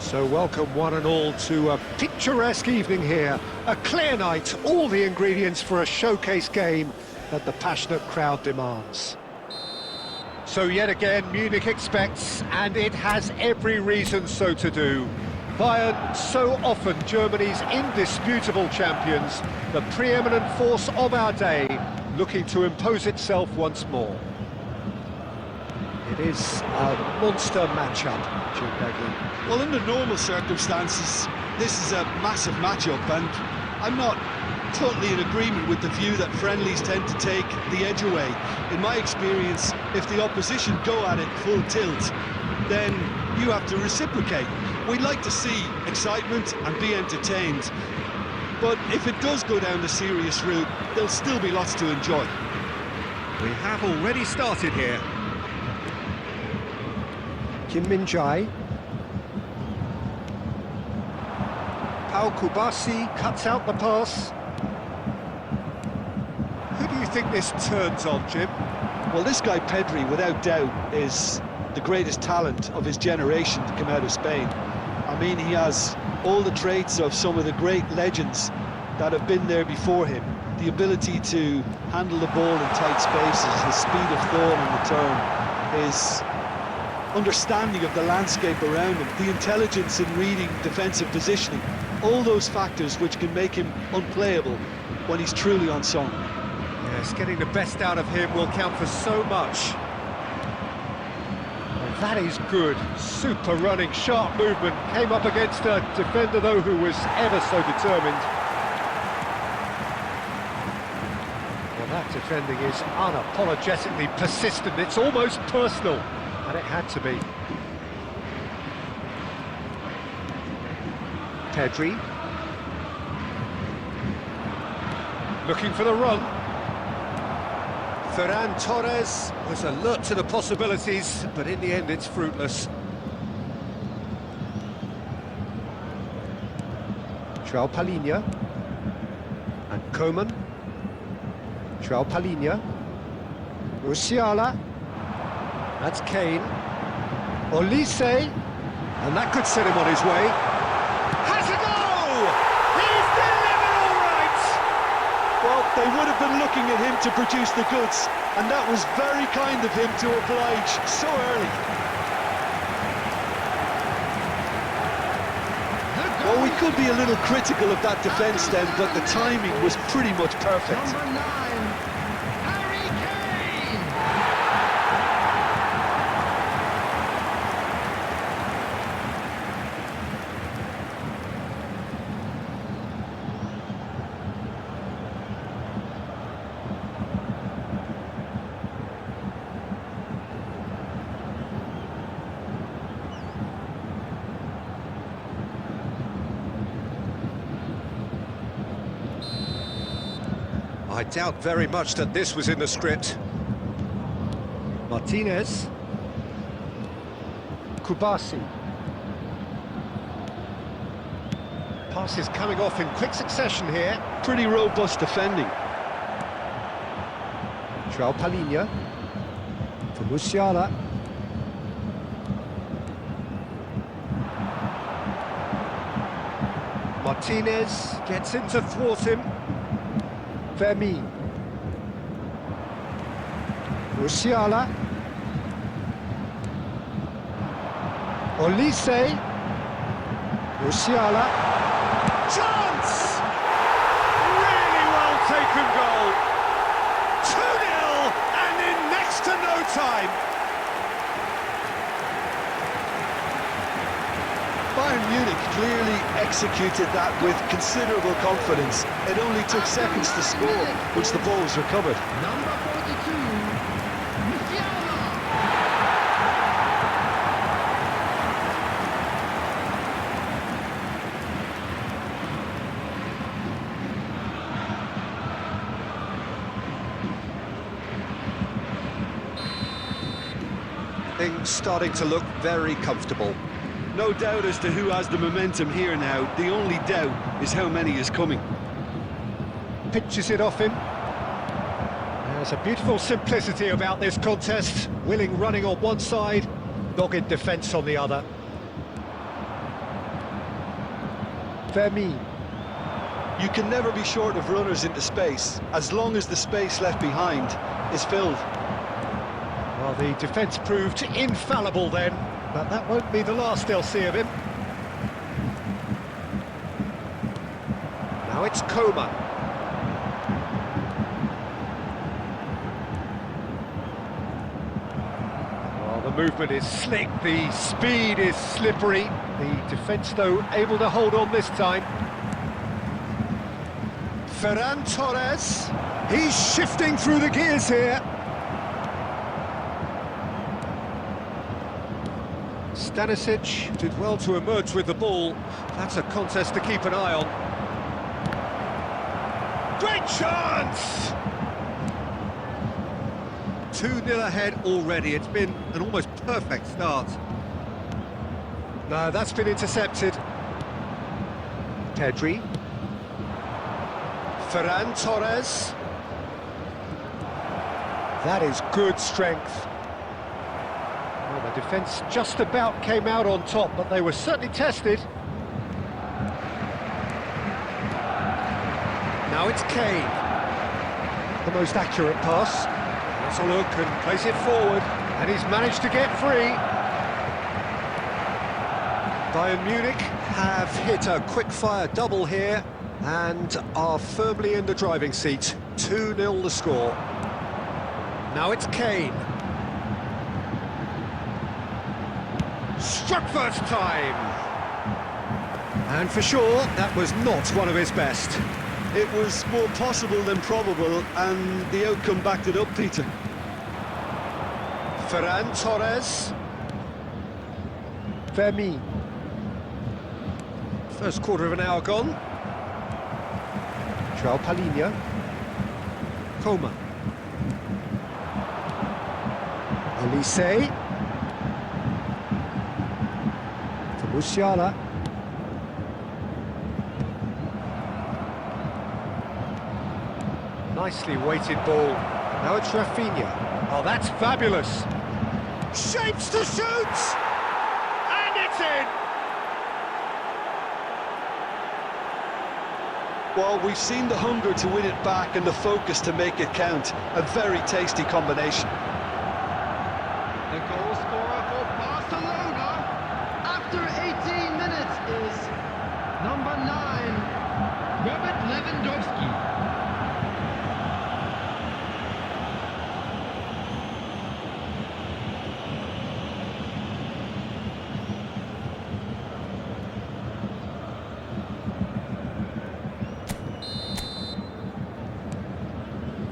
So welcome one and all to a picturesque evening here, a clear night, all the ingredients for a showcase game that the passionate crowd demands. So yet again, Munich expects, and it has every reason so to do. Bayern, so often Germany's indisputable champions, the preeminent force of our day, looking to impose itself once more. It is a monster matchup, Jim Begley. Well, under normal circumstances, this is a massive matchup, and I'm not totally in agreement with the view that friendlies tend to take the edge away. In my experience, if the opposition go at it full tilt, then you have to reciprocate. We'd like to see excitement and be entertained, but if it does go down the serious route, there'll still be lots to enjoy. We have already started here. Kim Min-jae. Pau Kubasi cuts out the pass. Who do you think this turns on, Jim? Well, this guy Pedri, without doubt, is the greatest talent of his generation to come out of Spain. I mean, he has all the traits of some of the great legends that have been there before him. The ability to handle the ball in tight spaces, his speed of thought on the turn, his understanding of the landscape around him, the intelligence in reading defensive positioning, all those factors which can make him unplayable when he's truly on song. Yes, getting the best out of him will count for so much. Well, that is good. Super running, sharp movement. Came up against a defender, though, who was ever so determined. Well, that defending is unapologetically persistent. It's almost personal. And it had to be. Pedri. Looking for the run. Ferran Torres was alert to the possibilities, but in the end it's fruitless. João Palhinha. And Coman. João Palhinha. Musiala. That's Kane. Olise, and that could set him on his way. Has a go! He's delivered all right! Well, they would have been looking at him to produce the goods, and that was very kind of him to oblige so early. Well, we could be a little critical of that defence then, but the timing was pretty much perfect. I doubt very much that this was in the script. Martinez. Kubasi. Passes coming off in quick succession here. Pretty robust defending. João Palhinha. To Musiala. Martinez gets in to thwart him. Vermi. Musiala. Olise. Musiala. Chance! Really well taken goal. 2-0 and in next to no time. Bayern Munich clearly executed that with considerable confidence. It only took seconds to score, which the ball was recovered. Number 42, Musiala. everything starting to look very comfortable. No doubt as to who has the momentum here now. The only doubt is how many is coming. Pitches it off him. There's a beautiful simplicity about this contest. Willing running on one side, dogged defence on the other. Vermi. You can never be short of runners into space, as long as the space left behind is filled. Well, the defence proved infallible then, but that won't be the last they'll see of him. Now it's Coman. Well, the movement is slick, the speed is slippery. The defence, though, able to hold on this time. Ferran Torres. He's shifting through the gears here. Stanisic did well to emerge with the ball. That's a contest to keep an eye on. Great chance! 2-0 ahead already. It's been an almost perfect start. No, that's been intercepted. Pedri. Ferran Torres. That is good strength. Well, the defence just about came out on top, but they were certainly tested. Now it's Kane. The most accurate pass. That's a look and place it forward. And he's managed to get free. Bayern Munich have hit a quick-fire double here and are firmly in the driving seat. 2-0 the score. Now it's Kane. Struck first time. And for sure, that was not one of his best. It was more possible than probable, and the outcome backed it up, Peter. Ferran Torres. Vermi. First quarter of an hour gone. João Palhinha. Coman. Olise. To Musiala. Nicely weighted ball. Now it's Rafinha. Oh, that's fabulous. Shapes to shoot! And it's in! Well, we've seen the hunger to win it back and the focus to make it count. A very tasty combination. The goal scorer for Barcelona after 18 minutes is number 9, Robert Lewandowski.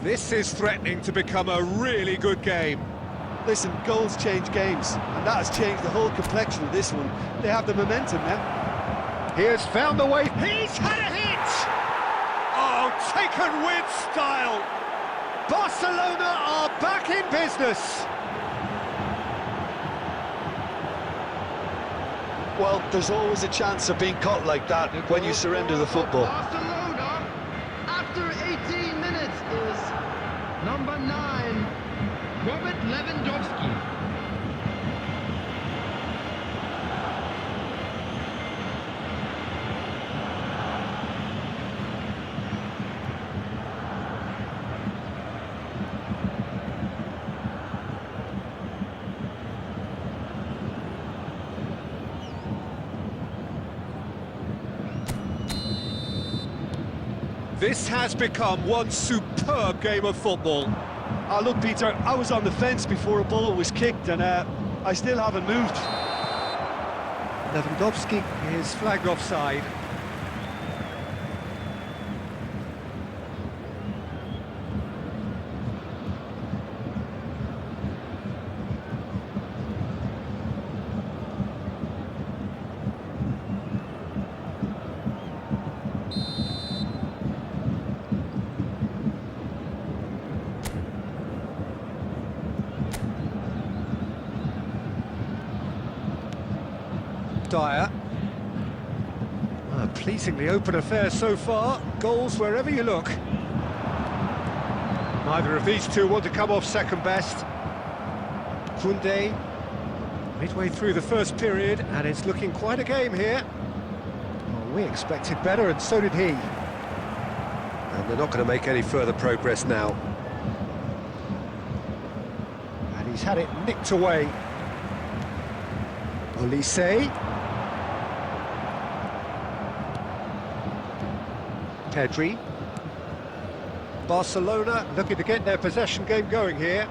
This is threatening to become a really good game. Listen, goals change games, and that has changed the whole complexion of this one. They have the momentum now. He has found the way. He's had a hit! Oh, taken with style. Barcelona are back in business. Well, there's always a chance of being caught like that when you surrender the football. Barcelona after 18 minutes is number 9, Robert Lewandowski. This has become one superb game of football. Look, Peter, I was on the fence before a ball was kicked, and I still haven't moved. Lewandowski is flagged offside. Dyer. A pleasingly open affair so far. Goals wherever you look. Neither of these two want to come off second best. Koundé, midway through the first period, and it's looking quite a game here. Well, we expected better, and so did he. And they're not going to make any further progress now. And he's had it nicked away. Olise. Pedri. Barcelona looking to get their possession game going here.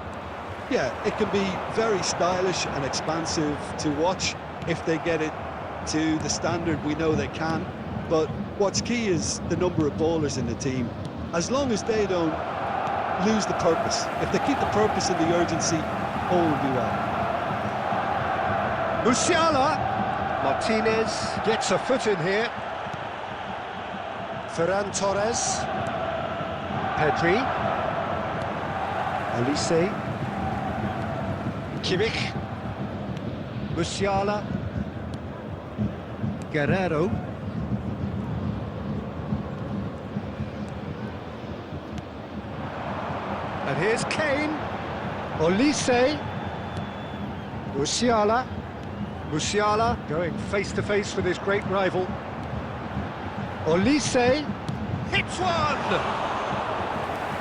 Yeah, it can be very stylish and expansive to watch if they get it to the standard we know they can. But what's key is the number of ballers in the team. As long as they don't lose the purpose, if they keep the purpose and the urgency, all will be well. Musiala. Martinez gets a foot in here. Ferran Torres. Pedri. Olise. Kimmich. Musiala. Guerrero. And here's Kane. Olise. Musiala. Musiala going face-to-face with his great rival. Olise hits one!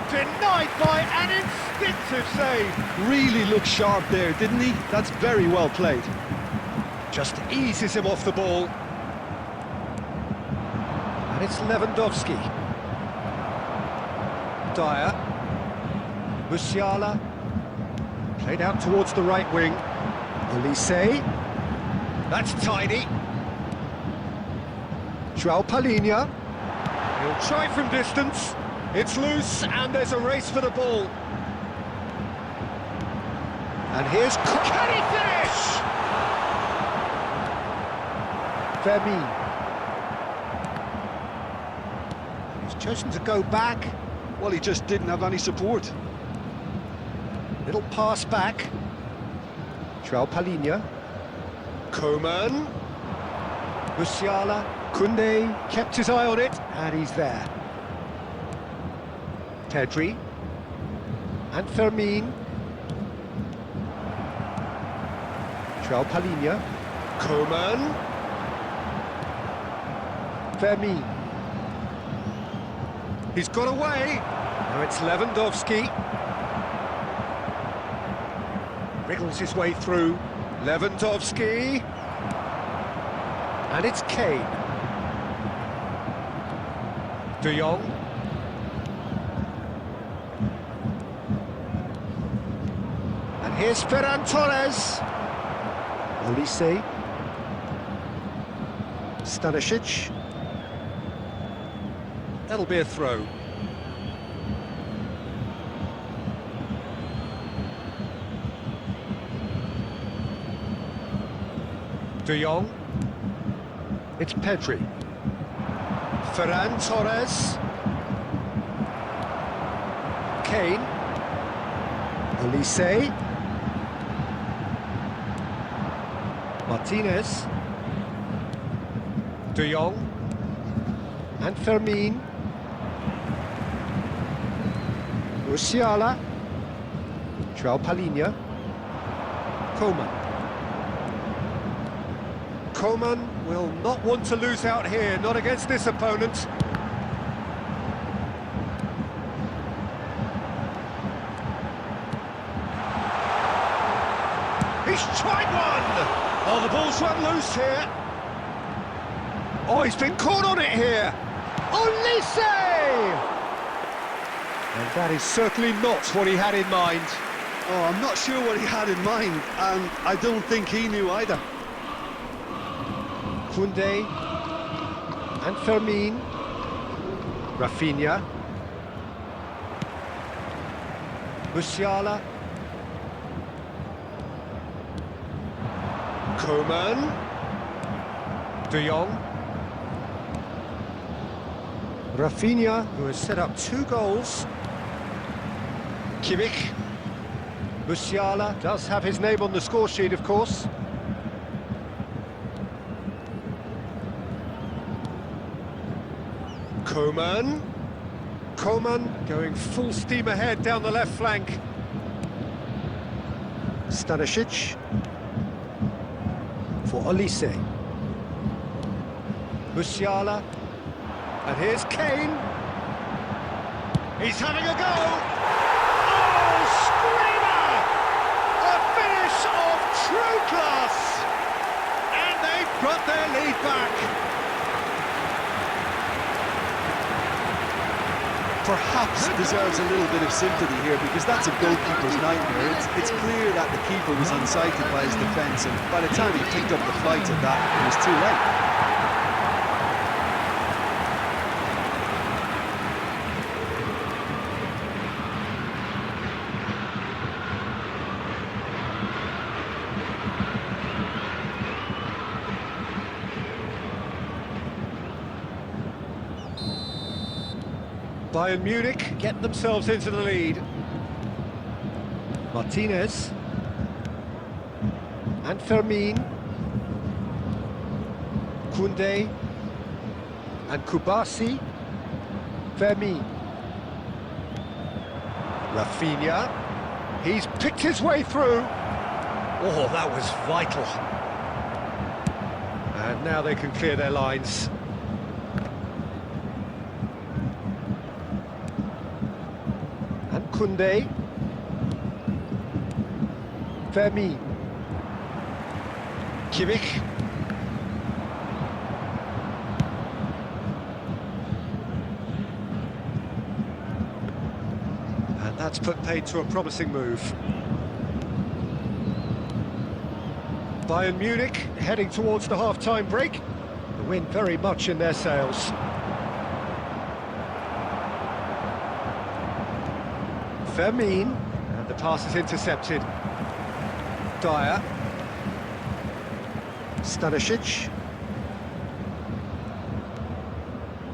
Denied by an instinctive save. Really looked sharp there, didn't he? That's very well played. Just eases him off the ball. And it's Lewandowski. Dyer. Musiala. Played out towards the right wing. Olise. That's tidy. João Palhinha. He'll try from distance. It's loose, and there's a race for the ball. And here's... Can he finish? Vermeer. He's chosen to go back. Well, he just didn't have any support. Little pass back. João Palhinha. Coman. Musiala. Koundé kept his eye on it, and he's there. Pedri. And Fermin. João Palhinha. Coman. Fermin. He's got away. Now it's Lewandowski. Wriggles his way through. Lewandowski. And it's Kane. De Jong. And here's Ferran Torres. Olise. Stanisic. That'll be a throw. De Jong. It's Pedri. Ferran Torres. Kane. Olise. Martinez. De Jong. And Fermin. Musiala. João Palhinha. Coman. Coman will not want to lose out here, not against this opponent. He's tried one! Oh, the ball's run loose here. Oh, he's been caught on it here. Olise! And that is certainly not what he had in mind. Oh, I'm not sure what he had in mind, and I don't think he knew either. Koundé and Fermin. Rafinha. Musiala. Coman. De Jong. Rafinha, who has set up 2 goals. Kimmich. Musiala does have his name on the score sheet, of course. Coman. Coman going full steam ahead down the left flank. Stanisic for Olise. Musiala. And here's Kane. He's having a go. Oh, screamer! A finish of true class. And they've got their lead back. Perhaps deserves a little bit of sympathy here, because that's a goalkeeper's nightmare. It's clear that the keeper was unsighted by his defence, and by the time he picked up the flight of that, it was too late. Bayern Munich get themselves into the lead. Martinez. And Fermin. Koundé. And Kubasi. Fermin. Rafinha. He's picked his way through. Oh, that was vital. And now they can clear their lines. Koundé. Fermin. Kimmich. And that's put paid to a promising move. Bayern Munich heading towards the half-time break. The wind very much in their sails. Fermin, and the pass is intercepted. Dyer. Stanisic.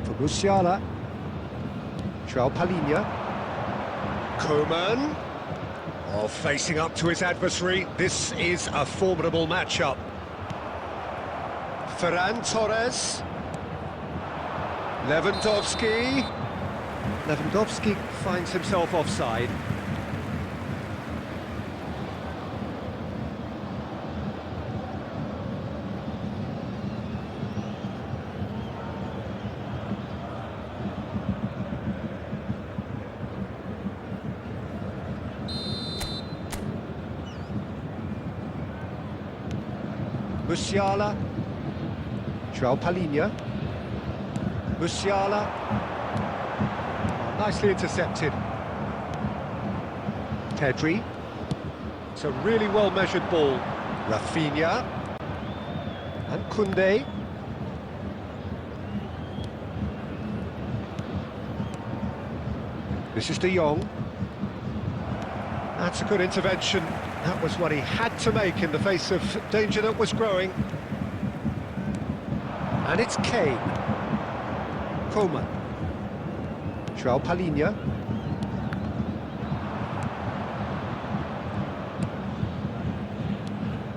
For Musiala. João Palhinha. Coman. Oh, facing up to his adversary. This is a formidable matchup. Ferran Torres. Lewandowski. Lewandowski finds himself offside. Musiala. João Palhinha. Musiala. Nicely intercepted. Pedri. It's a really well-measured ball. Rafinha. And Koundé. This is De Jong. That's a good intervention. That was what he had to make in the face of danger that was growing. And it's Kane. Coman. João Palhinha.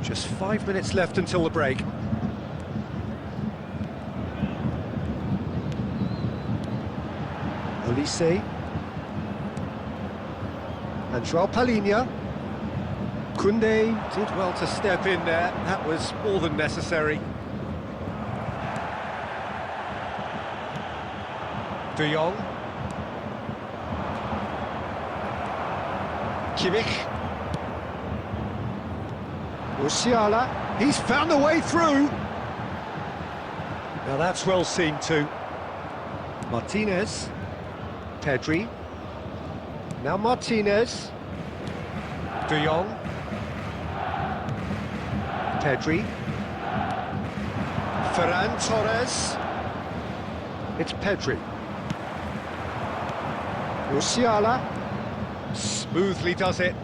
Just 5 minutes left until the break. Olise. And João Palhinha. Koundé did well to step in there. That was more than necessary. De Jong. Kimmich. Musiala. He's found a way through. Now that's well seen too. Martinez. Pedri. Now Martinez. De Jong. Pedri. Ferran Torres. It's Pedri. Musiala. Smoothly does it.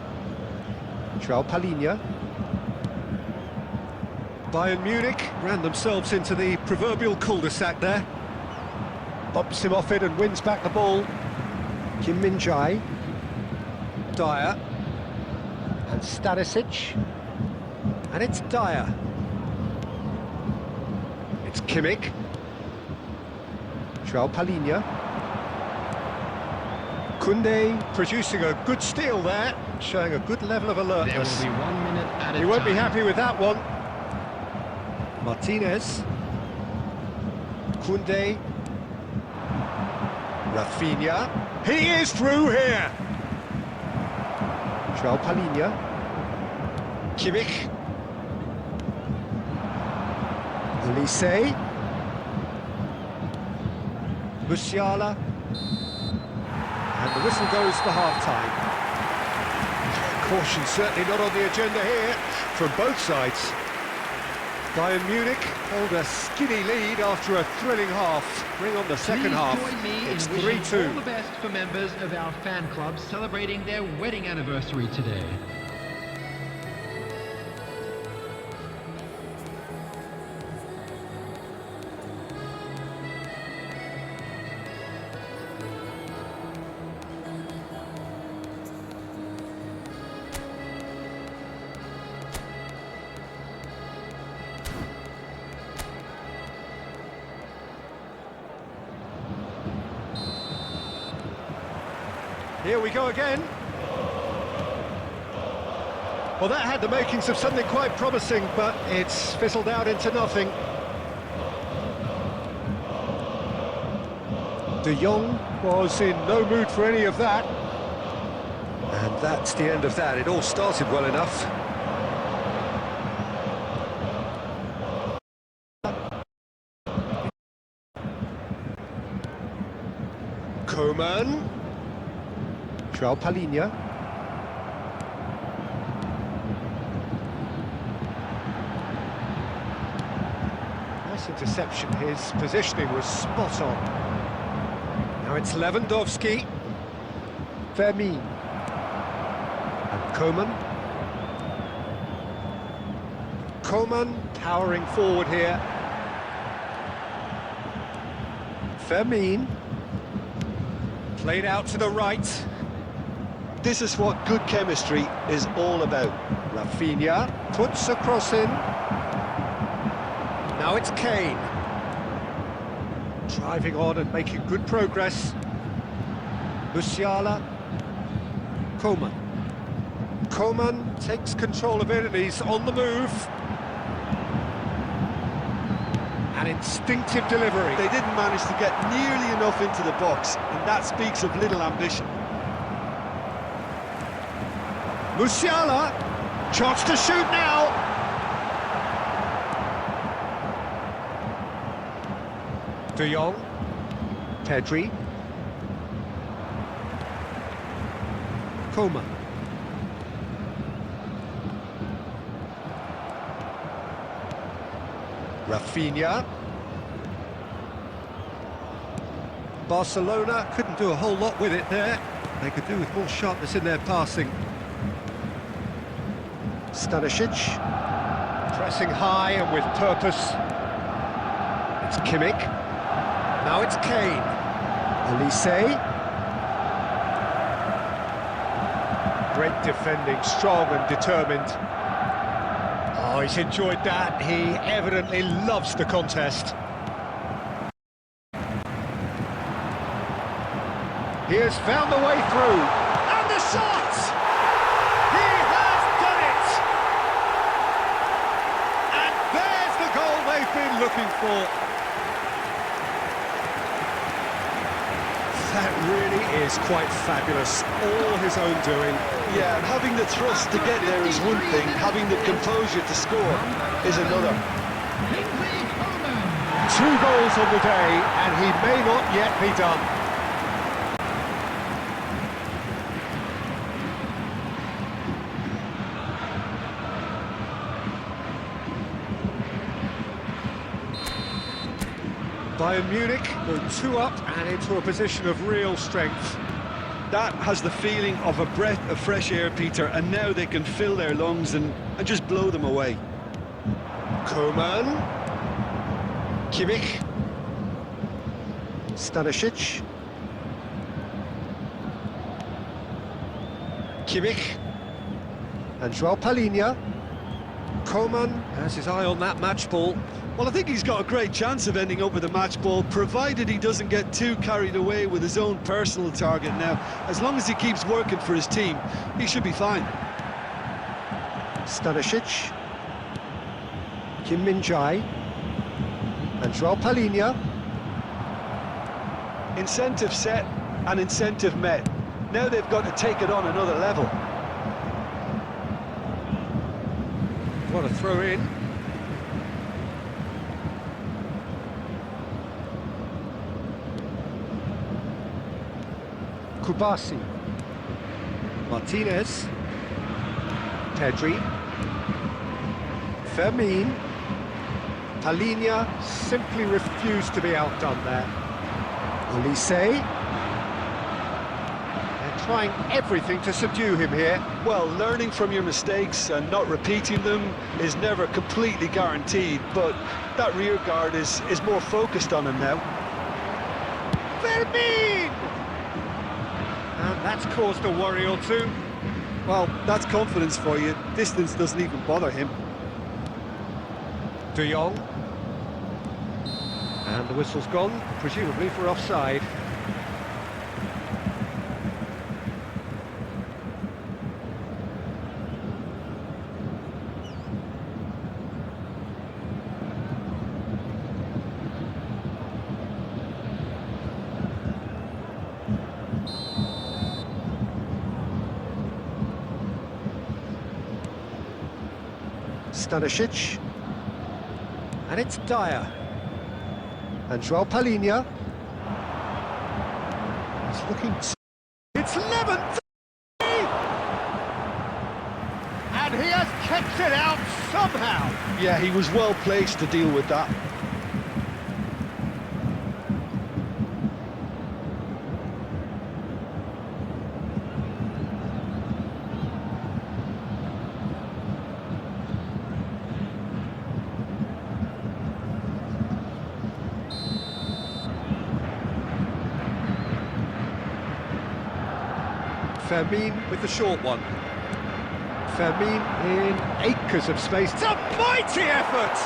João Palhinha. Bayern Munich ran themselves into the proverbial cul-de-sac there. Bumps him off it and wins back the ball. Kim Min-jae. Dyer. And Stanisic. And it's Dyer. It's Kimmich. João Palhinha. Koundé producing a good steal there, showing a good level of There will alertness. be 1 minute added He won't be time. happy with that one. Martinez. Koundé. Rafinha. He is through here. João Palhinha. Kimmich. Olise. Musiala. And the whistle goes for half-time. Caution certainly not on the agenda here from both sides. Bayern Munich hold a skinny lead after a thrilling half. Bring on the second Please half. join me It's in wishing 3-2. all the best for members of our fan club celebrating their wedding anniversary today. Here we go again. Well, that had the makings of something quite promising, but it's fizzled out into nothing. De Jong was in no mood for any of that. And that's the end of that. It all started well enough. Coman. João Palhinha. Nice interception, his positioning was spot on. Now it's Lewandowski. Vermeer. And Coman. Coman powering forward here. Vermeer. Played out to the right. This is what good chemistry is all about. Rafinha puts a cross in. Now it's Kane. Driving on and making good progress. Musiala. Coman. Coman takes control of it and he's on the move. An instinctive delivery. They didn't manage to get nearly enough into the box, and that speaks of little ambition. Musiala, chance to shoot now. De Jong, Pedri, Coman. Rafinha. Barcelona couldn't do a whole lot with it there. They could do with more sharpness in their passing. Stanisic, pressing high and with purpose. It's Kimmich. Now it's Kane. Olise. Great defending, strong and determined. Oh, he's enjoyed that. He evidently loves the contest. He has found the way through. And the shot! He has done it! And there's the goal they've been looking for. That really is quite fabulous. All his own doing. Yeah, and having the thrust to get there is one thing, having the composure to score is another. 2 goals on the day, and he may not yet be done. Bayern Munich go 2 up and into a position of real strength. That has the feeling of a breath of fresh air, Peter, and now they can fill their lungs and just blow them away. Coman. Kimmich. Stanisic. Kimmich. And João Palhinha. Coman has his eye on that match ball. Well, I think he's got a great chance of ending up with a match ball, provided he doesn't get too carried away with his own personal target now. As long as he keeps working for his team, he should be fine. Stanisic, Kim Min-jae, and Joao Palhinha. Incentive set and incentive met. Now they've got to take it on another level. What a throw in. Kubasi, Martinez, Pedri, Fermin. Palhinha simply refused to be outdone there. Olise. They're trying everything to subdue him here. Well, learning from your mistakes and not repeating them is never completely guaranteed, but that rear guard is more focused on him now. Fermin! And that's caused a worry or two. Well, that's confidence for you. Distance doesn't even bother him. De Jong. And the whistle's gone, presumably for offside. Stanisic. And it's Dyer. And Joao Palhinha. He's looking... It's Levant! And he has kept it out somehow. Yeah, he was well placed to deal with that. Fermin with the short one. Fermin in acres of space. It's a mighty effort!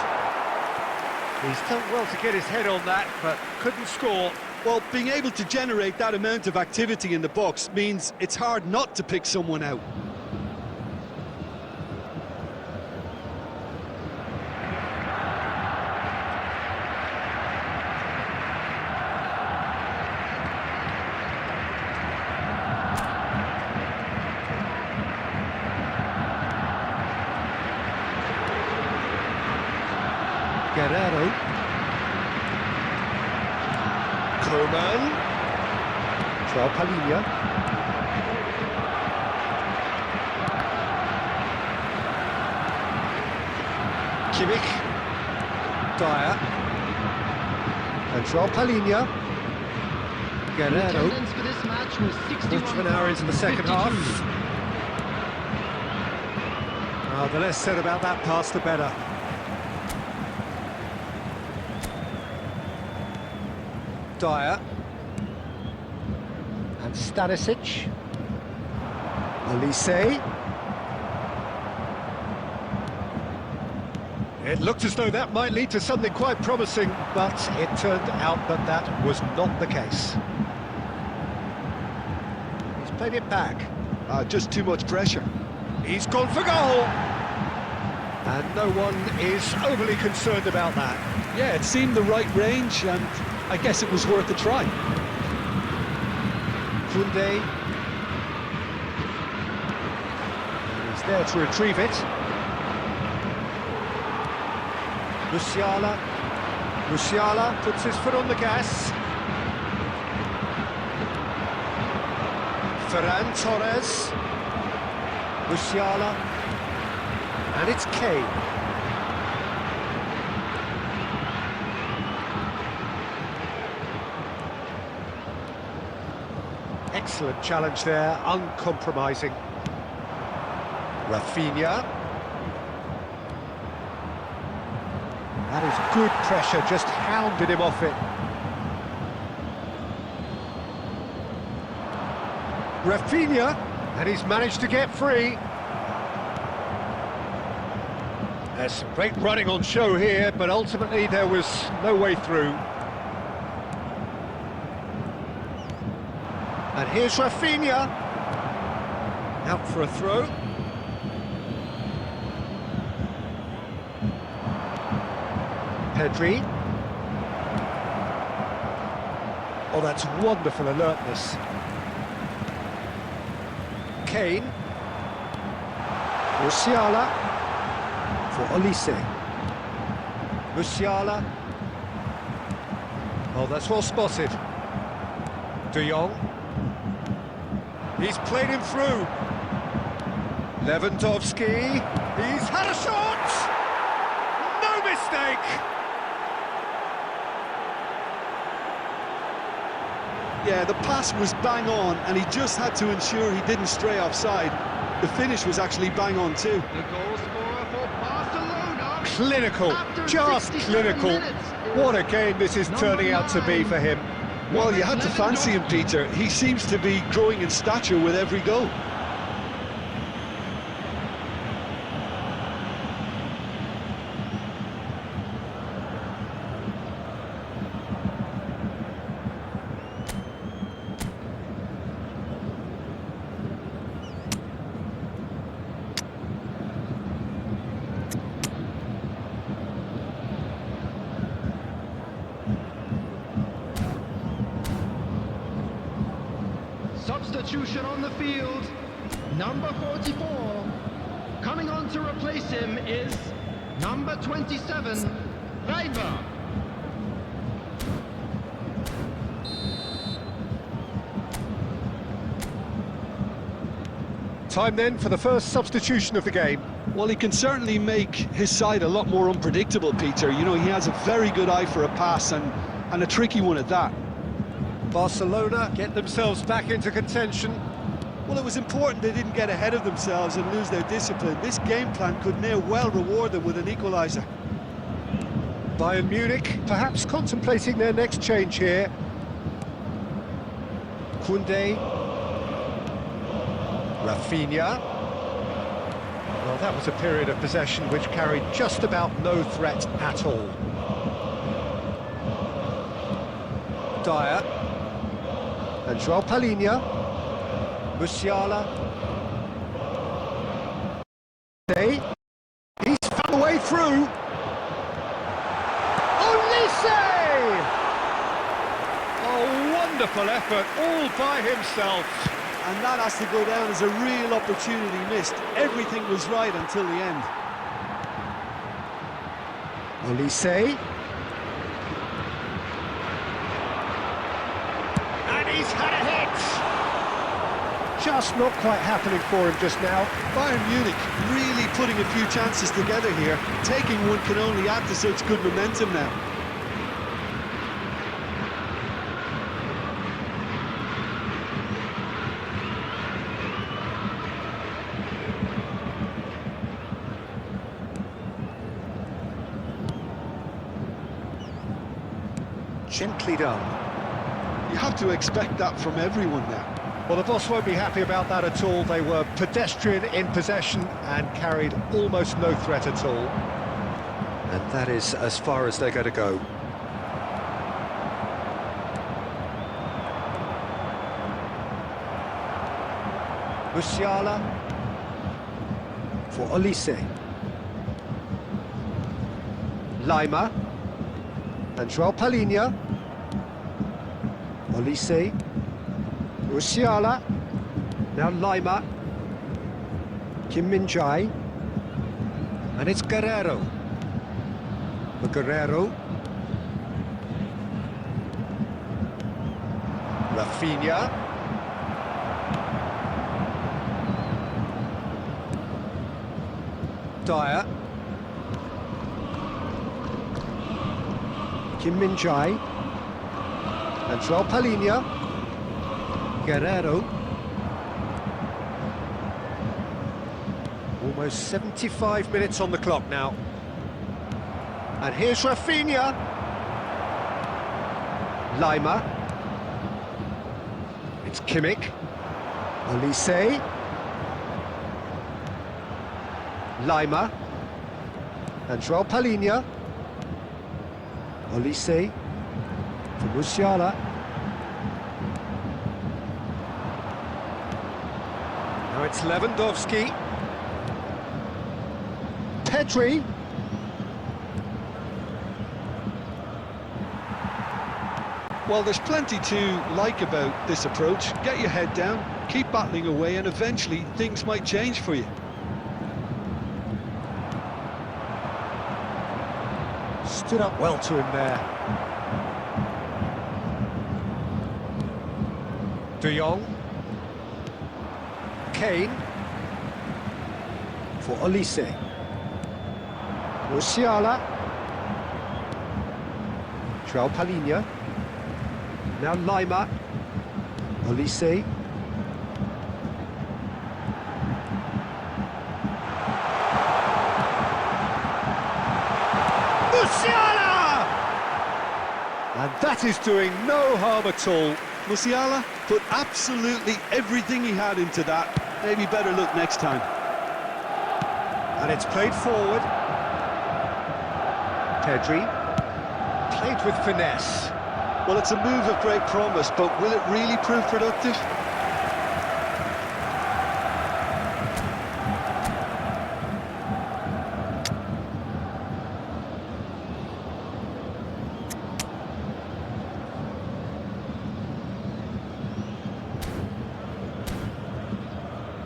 He's done well to get his head on that, but couldn't score. Well, being able to generate that amount of activity in the box means it's hard not to pick someone out. Guerrero. Coman. Joao Palhinha. Kimmich. Dyer. And Joao Palhinha. Guerrero. Attendance for this match was 61. Quarter of an hour into the second half. The less said about that pass, the better. Dyer. And Stanisic. Olise. It looked as though that might lead to something quite promising, but it turned out that that was not the case. He's played it back. Just too much pressure. He's gone for goal! And no one is overly concerned about that. Yeah, it seemed the right range, and I guess it was worth a try. Koundé. He's there to retrieve it. Musiala. Musiala puts his foot on the gas. Ferran Torres. Musiala. And it's Kane. Excellent challenge there, uncompromising. Rafinha. That is good pressure, just hounded him off it. Rafinha, and he's managed to get free. There's some great running on show here, but ultimately there was no way through. And here's Rafinha. Out for a throw. Pedri. Oh, that's wonderful alertness. Kane. Musiala for Olise. Musiala. Oh, that's well spotted. De Jong. He's played him through. Lewandowski. He's had a shot! No mistake! Yeah, the pass was bang on, and he just had to ensure he didn't stray offside. The finish was actually bang on too. The goal scorer for Barcelona. Clinical, After just 67 clinical. minutes, What a game this is turning out to be for him. Well, you had to fancy him, Peter. He seems to be growing in stature with every goal. Substitution on the field, number 44. Coming on to replace him is number 27, Reiber. Time then for the first substitution of the game. Well, he can certainly make his side a lot more unpredictable, Peter. You know, he has a very good eye for a pass and a tricky one at that. Barcelona get themselves back into contention. Well, it was important they didn't get ahead of themselves and lose their discipline. This game plan could now well reward them with an equaliser. Bayern Munich perhaps contemplating their next change here. Koundé. Rafinha. Well, that was a period of possession which carried just about no threat at all. Dyer. And João Palhinha. Musiala. He's found a way through. Olise! Oh, wonderful effort, all by himself. And that has to go down as a real opportunity missed. Everything was right until the end. Olise. And he's had a hit! Just not quite happening for him just now. Bayern Munich really putting a few chances together here. Taking one can only add to such good momentum now. Gently done. You have to expect that from everyone now. Well, the boss won't be happy about that at all. They were pedestrian in possession and carried almost no threat at all. And that is as far as they're going to go. Musiala for Olise. Lima and João Palhinha. Olise. Musiala. Now Lima. Kim Min-jae. And it's Guerrero. For Guerrero. Rafinha. Dyer. Kim Min-jae. And João Palhinha. Guerrero. Almost 75 minutes on the clock now. And here's Rafinha. Lima. It's Kimmich. Olise. Lima. And Joao Palhinha. Olise for Musiala. Now it's Lewandowski. Pedri. Well, there's plenty to like about this approach. Get your head down, keep battling away, and eventually things might change for you. Stood up well to him there. De Jong. Kane. For Olise. Musiala. Joao Palhinha. Now Lima. Olise. Musiala! And that is doing no harm at all. Musiala put absolutely everything he had into that. Maybe better look next time. And it's played forward. Pedri. Played with finesse. Well, it's a move of great promise, but will it really prove productive?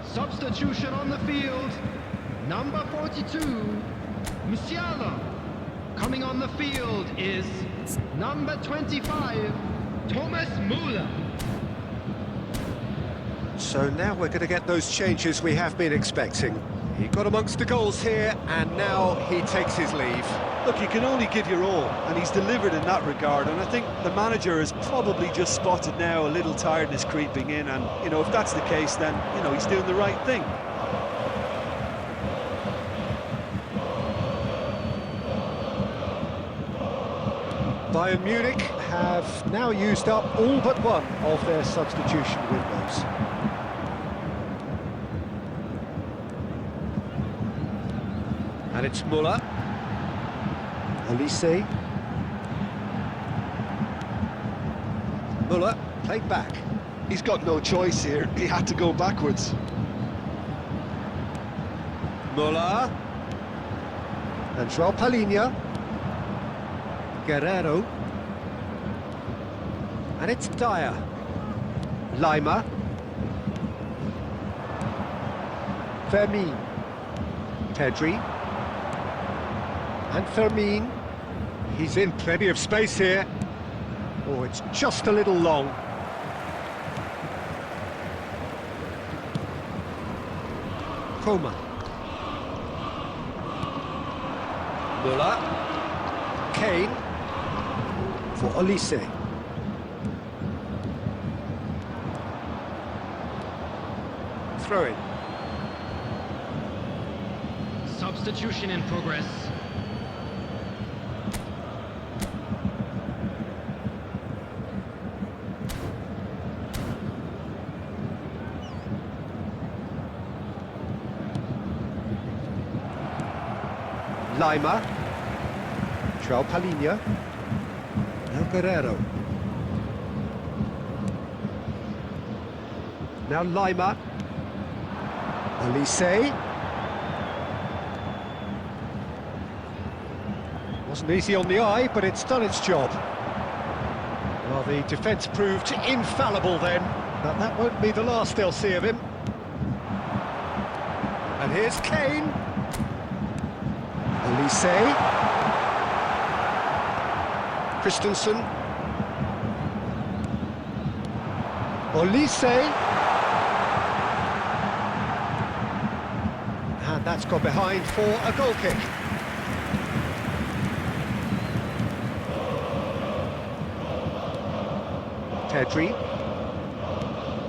Substitution on the field. Number 42, Musiala. Coming on the field is number 25, Thomas Müller. So now we're going to get those changes we have been expecting. He got amongst the goals here, and now he takes his leave. Look, you can only give your all, and he's delivered in that regard, and I think the manager has probably just spotted now a little tiredness creeping in, and, you know, if that's the case, then, you know, he's doing the right thing. Bayern Munich have now used up all but one of their substitution windows. And it's Müller. Olise. Müller, played back. He's got no choice here. He had to go backwards. Müller. And Joao Palhinha. Guerrero. And it's Dyer. Lima. Fermin. Pedri. And Fermin. He's in plenty of space here. Oh, it's just a little long. Coman. Müller. Kane. For Olise. Throw in. Substitution in progress. Lima. Joao Palhinha. Now Guerrero. Now Lima. Olise. Wasn't easy on the eye, but it's done its job. Well, the defence proved infallible then, but that won't be the last they'll see of him. And here's Kane. Olise. Christensen. Olise. And that's got behind for a goal kick. Pedri.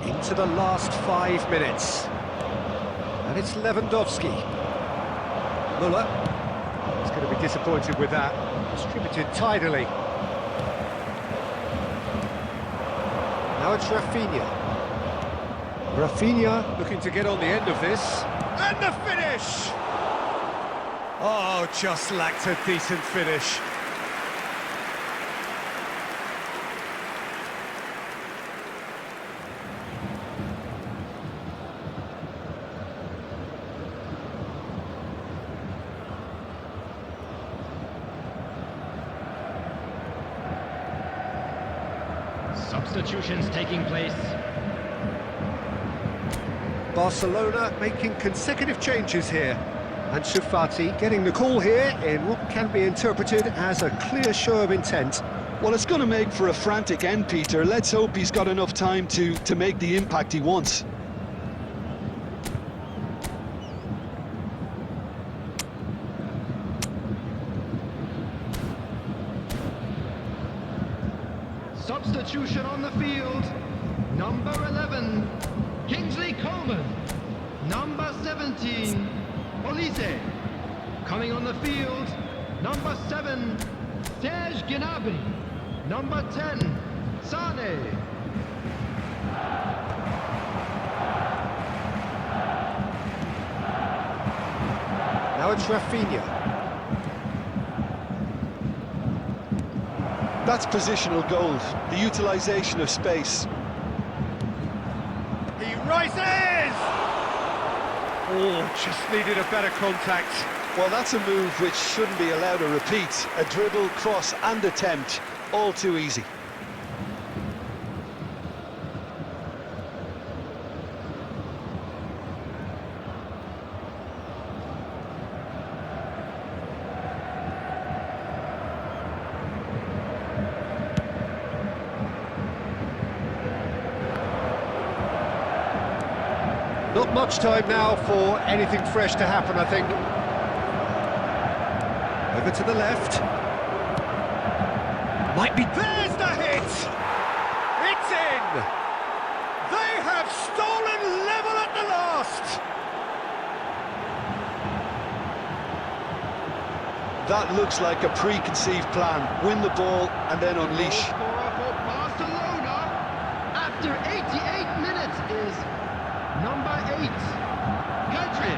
Into the last 5 minutes. And it's Lewandowski. Müller. He's going to be disappointed with that. Distributed tidily. Now it's Rafinha. Rafinha looking to get on the end of this. And the finish! Oh, just lacked a decent finish. Substitutions taking place. Barcelona making consecutive changes here. And Fati getting the call here in what can be interpreted as a clear show of intent. Well, it's going to make for a frantic end, Peter. Let's hope he's got enough time to make the impact he wants. Substitution on the field. Number 11, Kingsley Coman. Number 17, Olise. Coming on the field, number 7, Serge Gnabry. Number 10, Sane. Now it's Rafinha. That's positional gold, the utilisation of space. He rises! Oh, just needed a better contact. Well, that's a move which shouldn't be allowed to repeat. A dribble, cross and attempt, all too easy. Not much time now for anything fresh to happen, I think. Over to the left. Might be... There's the hit! It's in! They have stolen level at the last! That looks like a preconceived plan. Win the ball and then unleash. Goal scorer for Barcelona after 88 minutes is number 8, Pedri.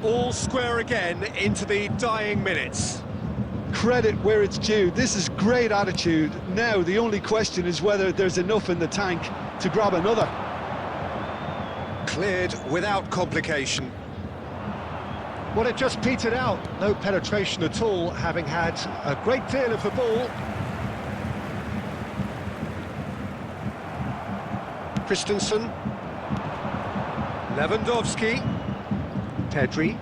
All square again into the dying minutes. Credit where it's due. This is great attitude. Now the only question is whether there's enough in the tank to grab another. Cleared without complication. Well, it just petered out. No penetration at all, having had a great deal of the ball. Christensen. Lewandowski. Pedri.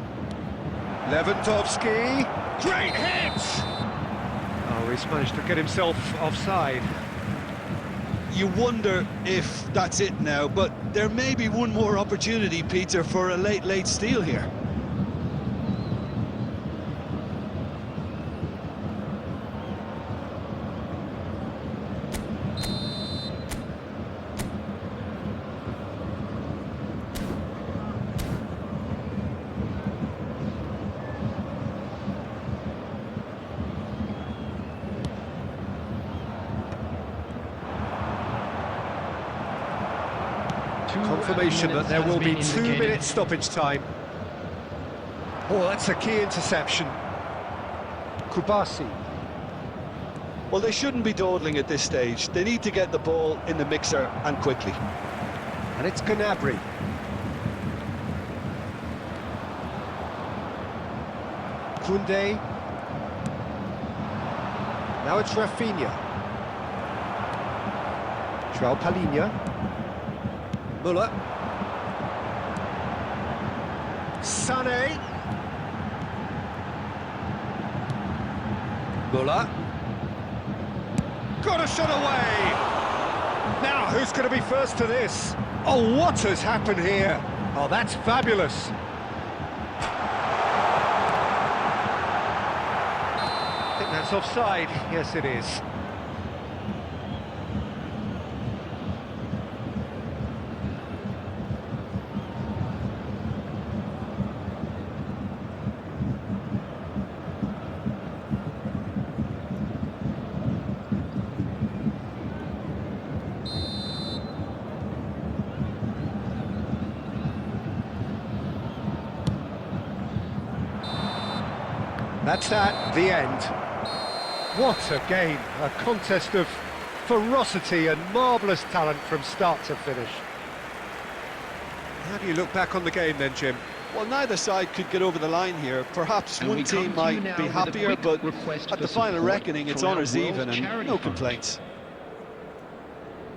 Lewandowski. Great hit! Oh, he's managed to get himself offside. You wonder if that's it now, but there may be one more opportunity, Peter, for a late steal here. Confirmation that there will be 2 minutes stoppage time. Oh, that's a key interception. Kubasi. Well, they shouldn't be dawdling at this stage. They need to get the ball in the mixer and quickly. And it's Gnabry. Koundé. Now it's Rafinha. João Palhinha. Müller. Sané. Müller. Got a shot away! Now, who's going to be first to this? Oh, what has happened here? Oh, that's fabulous. I think that's offside. Yes, it is. That's that, the end. What a game, a contest of ferocity and marvellous talent from start to finish. How do you look back on the game then, Jim? Well, neither side could get over the line here. Perhaps And one we come team to you might now be with a happier, quick but request at for the final support reckoning, it's from our honours World even and Charity no Fund. complaints.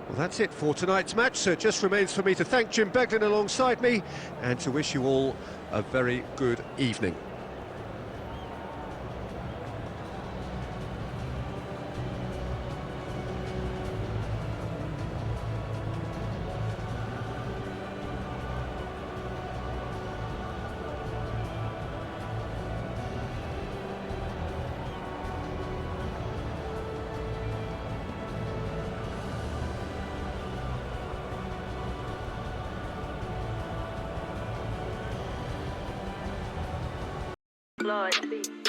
Well, that's it for tonight's match, so it just remains for me to thank Jim Beglin alongside me and to wish you all a very good evening. Blood.